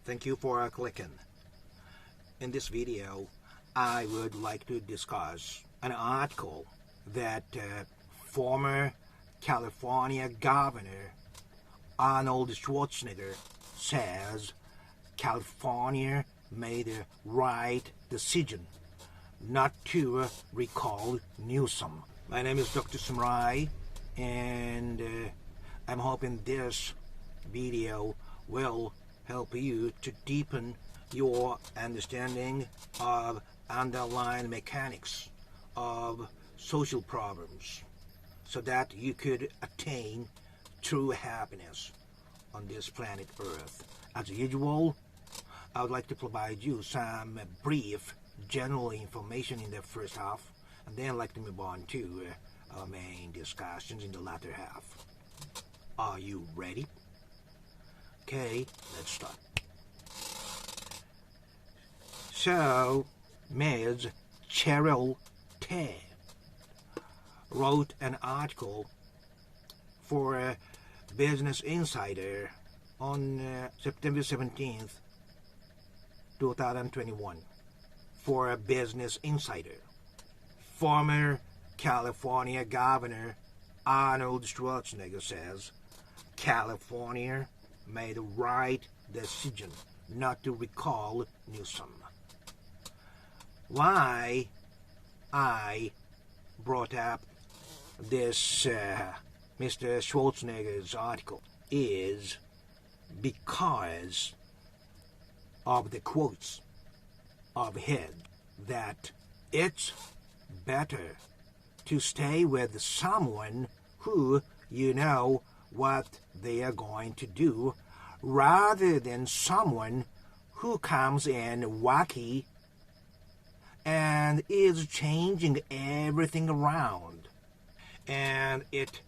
Thank you for clicking. In this video, I would like to discuss an article that former California Governor Arnold Schwartzenegger says California made the right decision not to recall Newsom. My name is Dr. Samurai, and I'm hoping this video will help you to deepen your understanding of underlying mechanics of social problems so that you could attain true happiness on this planet Earth. As usual, I would like to provide you some brief general information in the first half, and then I'd like to move on to our main discussions in the latter half. Are you ready? Okay, let's start. So, Ms. Cheryl Tay wrote an article for Business Insider on September 17th, 2021. For Business Insider, former California Governor Arnold Schwartzenegger says California made the right decision not to recall Newsom. Why I brought up this Mr. Schwarzenegger's article is because of the quotes of his that it's better to stay with someone who you know what they are going to do rather than someone who comes in wacky and is changing everything around. And it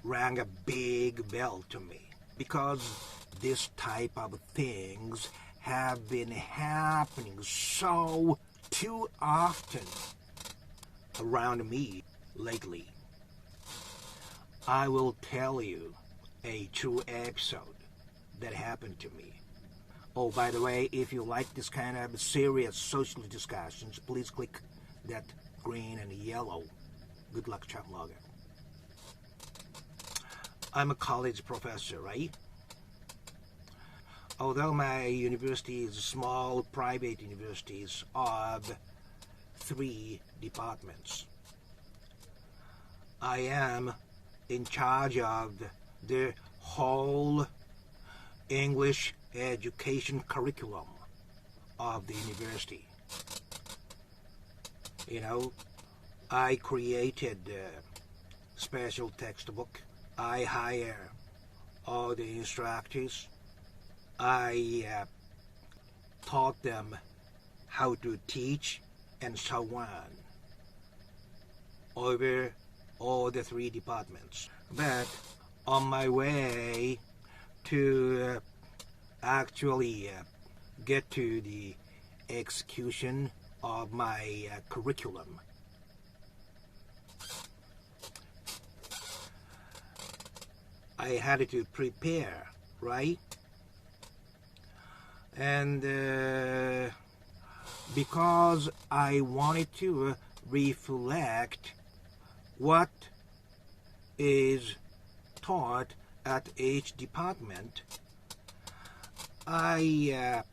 rang a big bell to me because this type of things have been happening so too often around me lately. I will tell you a true episode that happened to me. Oh, by the way, if you like this kind of serious social discussions, please click that green and yellow good luck chat logo. I'm a college professor, right? Although my university is a small private universities of 3 departments, I am in charge of the whole English education curriculum of the university. You know, I created a special textbook. I hire all the instructors. I taught them how to teach and so on over all the 3 departments. But on my way to actually get to the execution of my curriculum, I had to prepare, right? And because I wanted to reflect what is taught at each department, I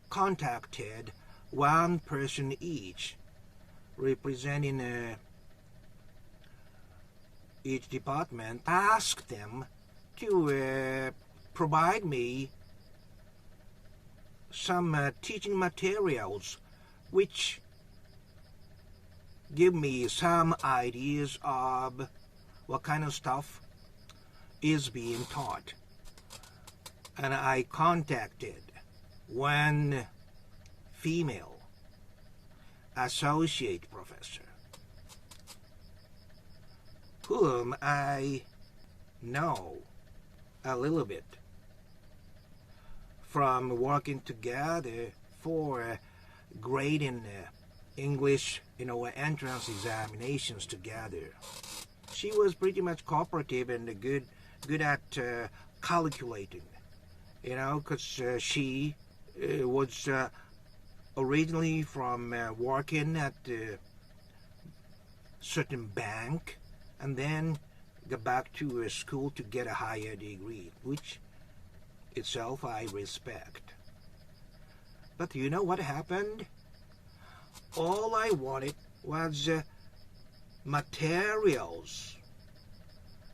contacted one person each, representing each department, asked them to provide me some teaching materials which give me some ideas of what kind of stuff is being taught. And I contacted one female associate professor whom I know a little bit from working together for grading English, entrance examinations together. She was pretty much cooperative and good at calculating because she was originally from working at a certain bank, and then go back to school to get a higher degree, which itself I respect. But you know what happened? All I wanted was materials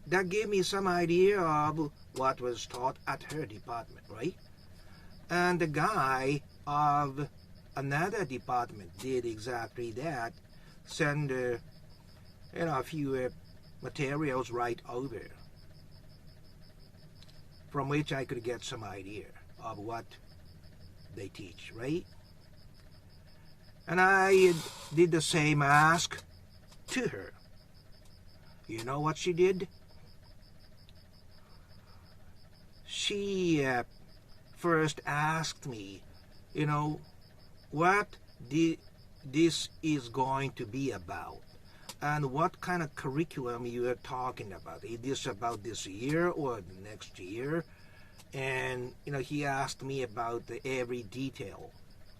that gave me some idea of what was taught at her department, right? And the guy of another department did exactly that, send a few materials right over, from which I could get some idea of what they teach, right? And I did the same ask to her. You know what she did? She first asked me, what this is going to be about, and what kind of curriculum you are talking about. Is this about this year or the next year? And, he asked me about every detail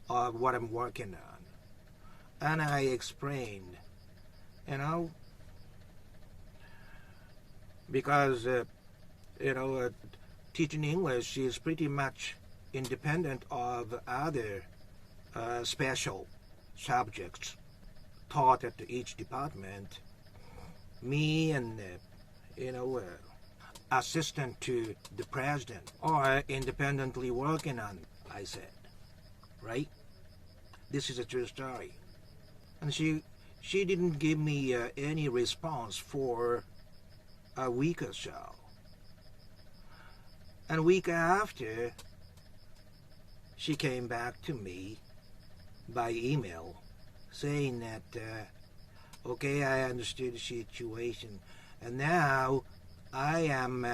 of what I'm working on. And I explained, because, teaching English is pretty much independent of other special subjects taught at each department. Me and, assistant to the president are independently working on it, I said. Right? This is a true story. And she didn't give me any response for a week or so. And a week after, she came back to me by email saying that, okay, I understood the situation, and now I am,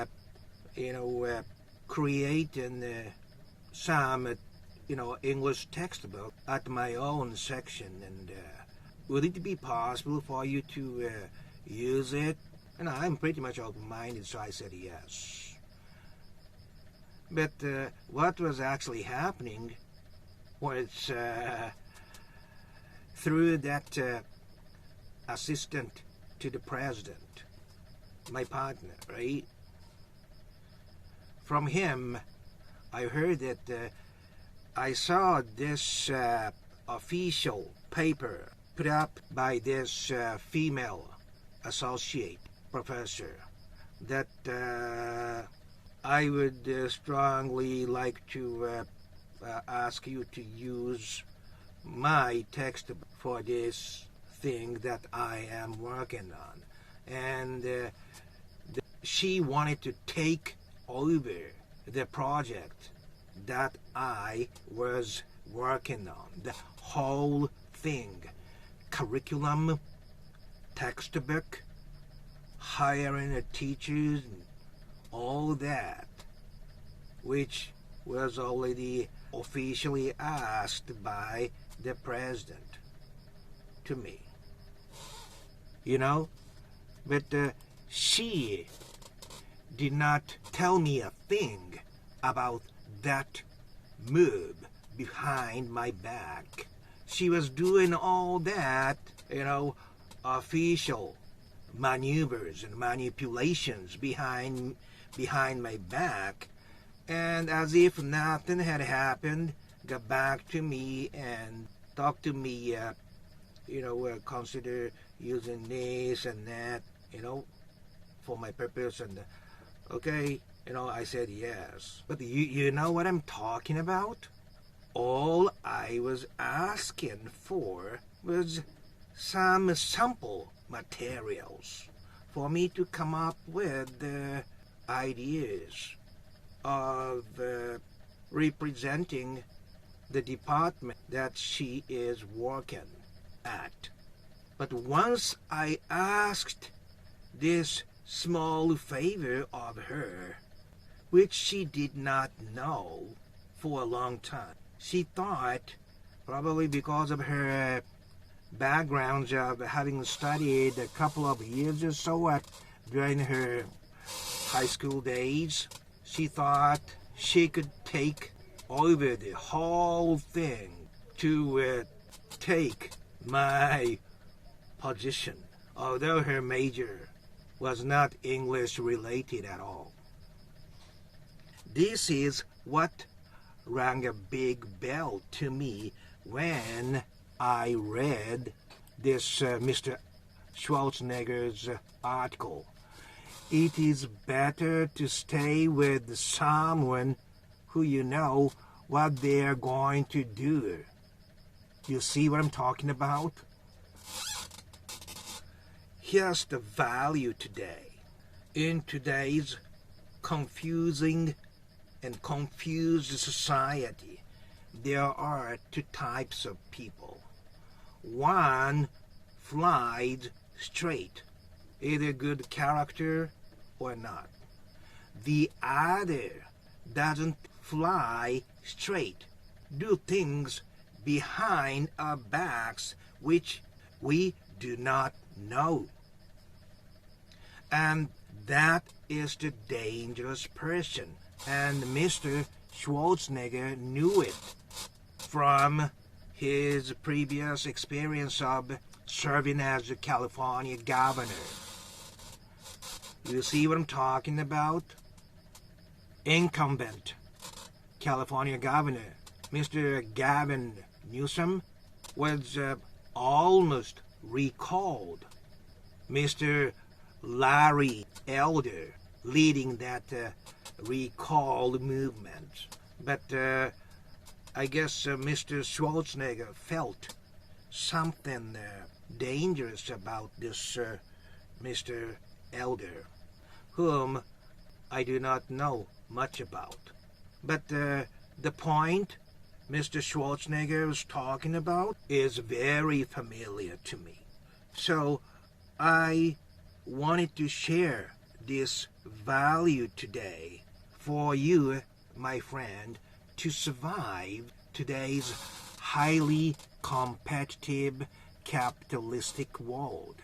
creating some, English textbook at my own section, and would it be possible for you to use it? And I'm pretty much open-minded, so I said yes. But what was actually happening was through that assistant to the president, my partner, right? From him, I heard that I saw this official paper put up by this female associate professor that I would strongly like to ask you to use my text for this thing that I am working on. And she wanted to take over the project that I was working on. The whole thing. Curriculum, textbook, hiring the teachers, and all that, which was already officially asked by the president to me. But she did not tell me a thing about that move behind my back. She was doing all that, official maneuvers and manipulations behind my back, and as if nothing had happened, got back to me and talked to me, consider using this and that, for my purpose. And okay, I said yes. But you know what I'm talking about? All I was asking for was some sample materials for me to come up with ideas of representing the department that she is working at. But once I asked this small favor of her, which she did not know for a long time, she thought, probably because of her background of having studied a couple of years or so during her high school days, she thought she could take over the whole thing to take my position, although her major was not English related at all. This is what rang a big bell to me when I read this Mr. Schwarzenegger's article. It is better to stay with someone who you know what they're going to do. You see what I'm talking about? Here's the value today. In today's confusing and confused society, there are two types of people. One flies straight, either good character or not. The other doesn't fly straight, do things behind our backs which we do not know. And that is the dangerous person. And Mr. Schwarzenegger knew it from his previous experience of serving as a California governor. You see what I'm talking about? Incumbent California governor, Mr. Gavin Newsom, was almost recalled. Mr. Larry Elder leading that recall movement. But I guess Mr. Schwarzenegger felt something dangerous about this Mr. Elder, whom I do not know much about. But the point Mr. Schwarzenegger was talking about is very familiar to me. So I wanted to share this value today for you, my friend, to survive today's highly competitive capitalistic world.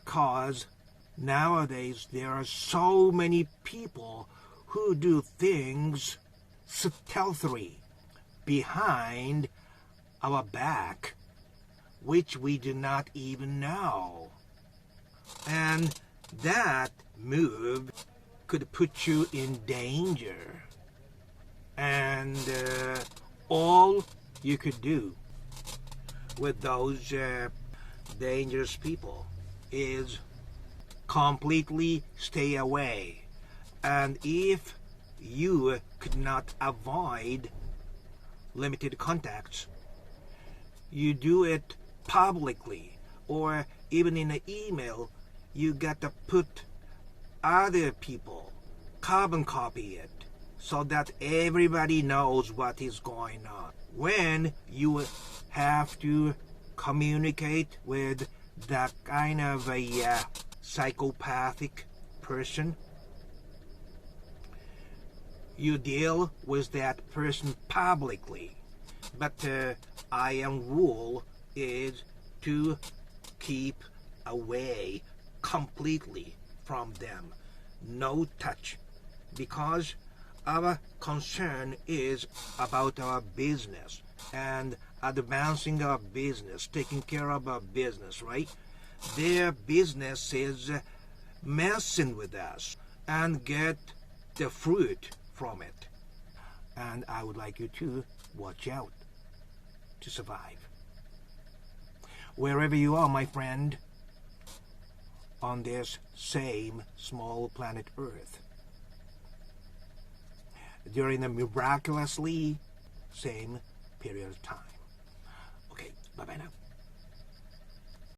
'Cause nowadays there are so many people who do things stealthily behind our back, which we do not even know. And that move could put you in danger. And all you could do with those dangerous people is completely stay away. And if you could not avoid limited contacts, you do it publicly, or even in an email, you got to put other people, carbon copy it, so that everybody knows what is going on. When you have to communicate with that kind of a psychopathic person, you deal with that person publicly. But iron rule is to keep away completely from them. No touch. Because our concern is about our business and advancing our business, taking care of our business, right? Their business is messing with us and get the fruit from it. And I would like you to watch out to survive. Wherever you are, my friend, on this same small planet Earth, during the miraculously same period of time. Okay, bye-bye now.